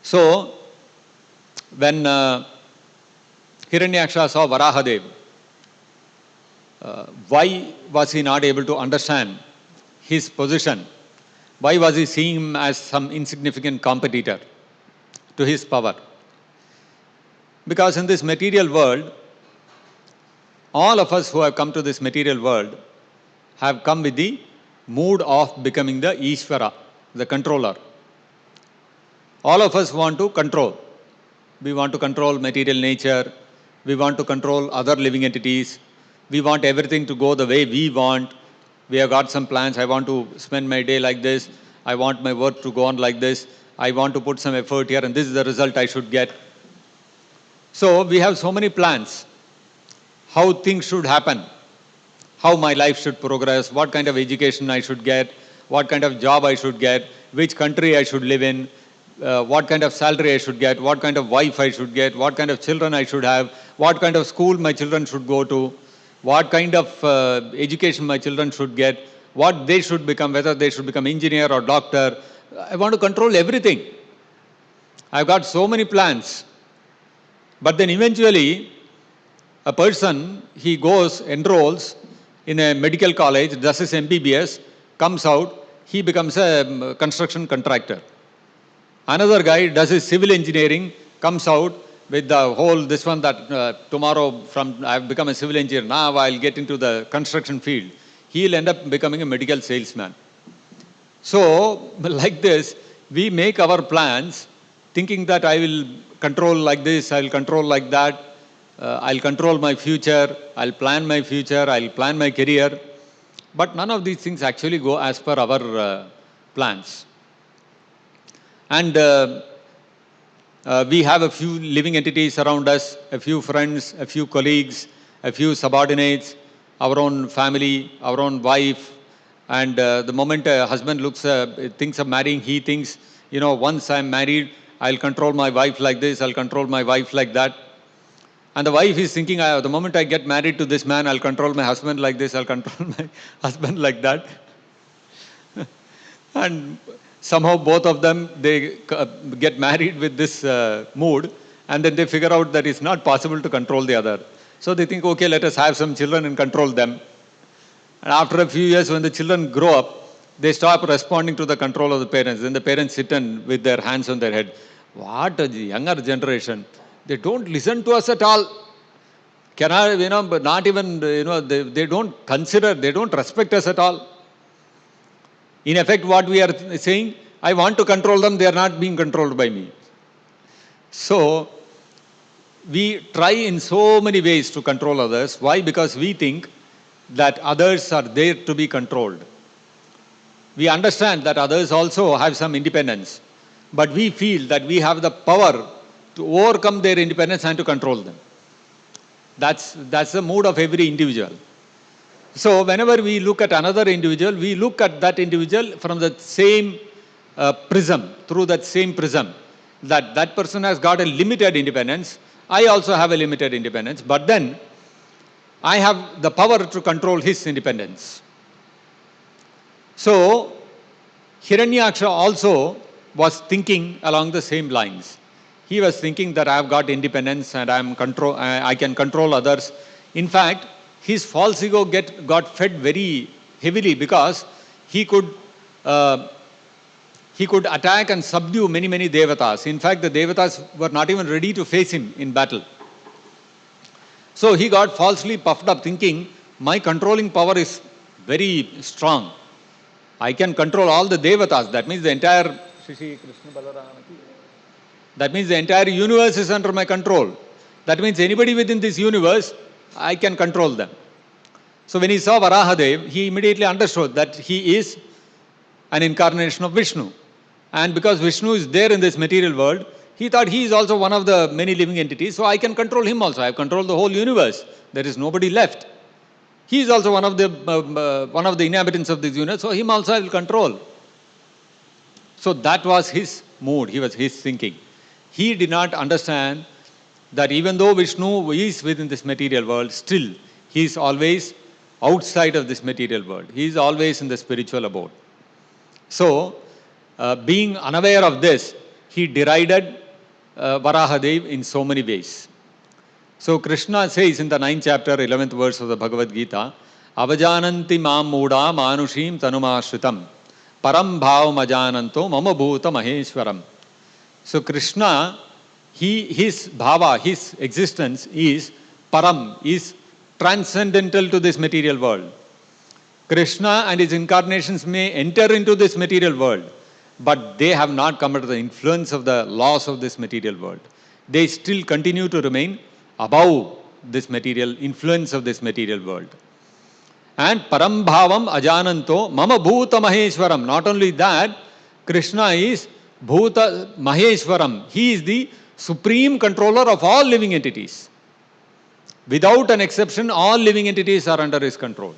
So, when Hiranyaksha saw Varahadev, why was he not able to understand his position? Why was he seeing him as some insignificant competitor to his power? Because in this material world, all of us who have come to this material world have come with the mood of becoming the Ishvara, the controller. All of us want to control. We want to control material nature. We want to control other living entities. We want everything to go the way we want. We have got some plans. I want to spend my day like this. I want my work to go on like this. I want to put some effort here, and this is the result I should get. So we have so many plans. How things should happen, how my life should progress, what kind of education I should get, what kind of job I should get, which country I should live in, what kind of salary I should get, what kind of wife I should get, what kind of children I should have, what kind of school my children should go to, what kind of education my children should get, what they should become, whether they should become engineer or doctor. I want to control everything. I've got so many plans. But then eventually, a person, he goes, enrolls in a medical college, does his MBBS, comes out, he becomes a construction contractor. Another guy does his civil engineering, comes out with the whole, this one that tomorrow I've become a civil engineer, now I'll get into the construction field. He'll end up becoming a medical salesman. So, like this, we make our plans thinking that I will control like this, I'll control like that, I'll control my future, I'll plan my future, I'll plan my career. But none of these things actually go as per our plans. And we have a few living entities around us, a few friends, a few colleagues, a few subordinates, our own family, our own wife. And the moment a husband thinks of marrying, he thinks, once I'm married, I'll control my wife like this, I'll control my wife like that. And the wife is thinking, the moment I get married to this man, I'll control my husband like this, I'll control my husband like that. And somehow both of them, they get married with this mood, and then they figure out that it's not possible to control the other. So they think, okay, let us have some children and control them. And after a few years, when the children grow up, they stop responding to the control of the parents. Then the parents sit and with their hands on their head. What a younger generation. They don't listen to us at all. But not even, they don't consider, they don't respect us at all. In effect, what we are saying, I want to control them, they are not being controlled by me. So, we try in so many ways to control others. Why? Because we think that others are there to be controlled. We understand that others also have some independence, but we feel that we have the power to overcome their independence and to control them. That's the mood of every individual. So whenever we look at another individual, we look at that individual from the same prism, through that same prism, that person has got a limited independence. I also have a limited independence, but then I have the power to control his independence. So Hiranyaksha also was thinking along the same lines. He was thinking that I have got independence and I can control others. In fact, his false ego got fed very heavily because he could attack and subdue many, many devatas. In fact, the devatas were not even ready to face him in battle. So he got falsely puffed up thinking, my controlling power is very strong. I can control all the devatas. That means the entire universe is under my control. That means anybody within this universe, I can control them. So when he saw Varahadev, he immediately understood that he is an incarnation of Vishnu. And because Vishnu is there in this material world, he thought he is also one of the many living entities, so I can control him also. I have controlled the whole universe. There is nobody left. He is also one of the inhabitants of this universe, so him also I will control. So that was his mood, his thinking. He did not understand that even though Vishnu is within this material world, still he is always outside of this material world. He is always in the spiritual abode. So, being unaware of this, he derided Varahadev in so many ways. So Krishna says in the 9th chapter, 11th verse of the Bhagavad Gita, Avajananti mam muda manushim tanumashritam param bhavam ajananto mama bhuta maheshwaram. So Krishna, his bhava, his existence is param, is transcendental to this material world. Krishna and his incarnations may enter into this material world, but they have not come under the influence of the laws of this material world. They still continue to remain above this material influence of this material world. And param bhavam ajananto mama bhuta maheshwaram. Not only that, Krishna is bhuta maheshwaram. He is the supreme controller of all living entities. Without an exception, all living entities are under his control.